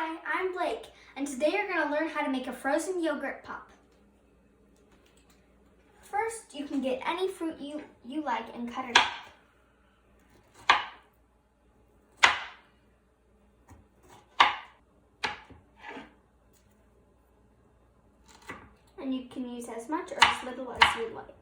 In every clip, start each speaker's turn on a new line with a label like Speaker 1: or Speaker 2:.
Speaker 1: Hi, I'm Blake, and today you're going to learn how to make a frozen yogurt pop. First, you can get any fruit you like and cut it up. And you can use as much or as little as you like.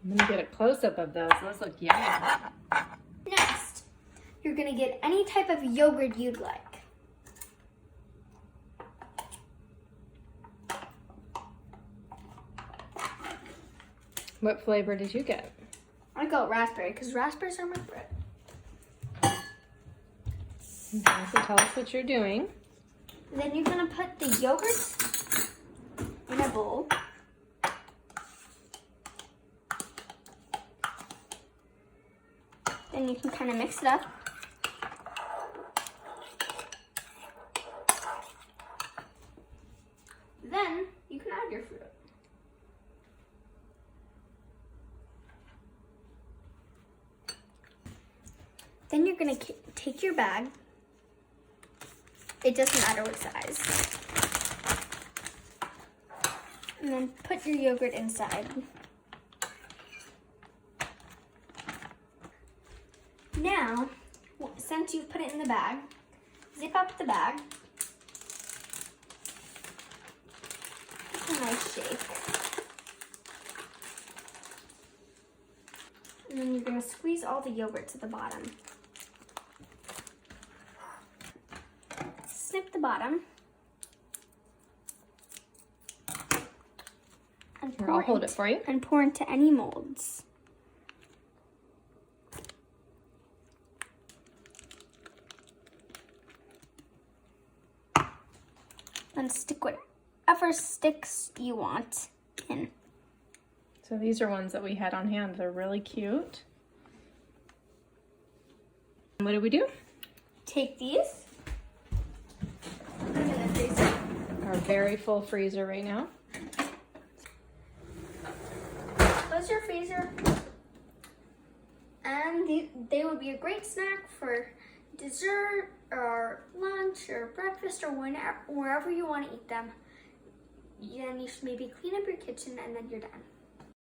Speaker 2: I'm gonna get a close-up of those. Those look yummy.
Speaker 1: Next, you're gonna get any type of yogurt you'd like.
Speaker 2: What flavor did you get?
Speaker 1: I got raspberry because raspberries are my favorite.
Speaker 2: Okay, so tell us what you're doing.
Speaker 1: Then you're gonna put the yogurt in a bowl. Then you can kind of mix it up. Then you can add your fruit. Then you're gonna take your bag. It doesn't matter what size. And then put your yogurt inside. Now, since you've put it in the bag, zip up the bag. Give it a nice shake. And then you're going to squeeze all the yogurt to the bottom. Snip the bottom. And
Speaker 2: Here, I'll hold it for you.
Speaker 1: And pour into any molds. And stick whatever sticks you want in.
Speaker 2: So these are ones that we had on hand. They're really cute. What do we do?
Speaker 1: Take these. Put them in the freezer.
Speaker 2: Our very full freezer right now.
Speaker 1: Close your freezer. And they would be a great snack for dessert or lunch or breakfast or wherever you want to eat them. Then you should maybe clean up your kitchen and then you're done.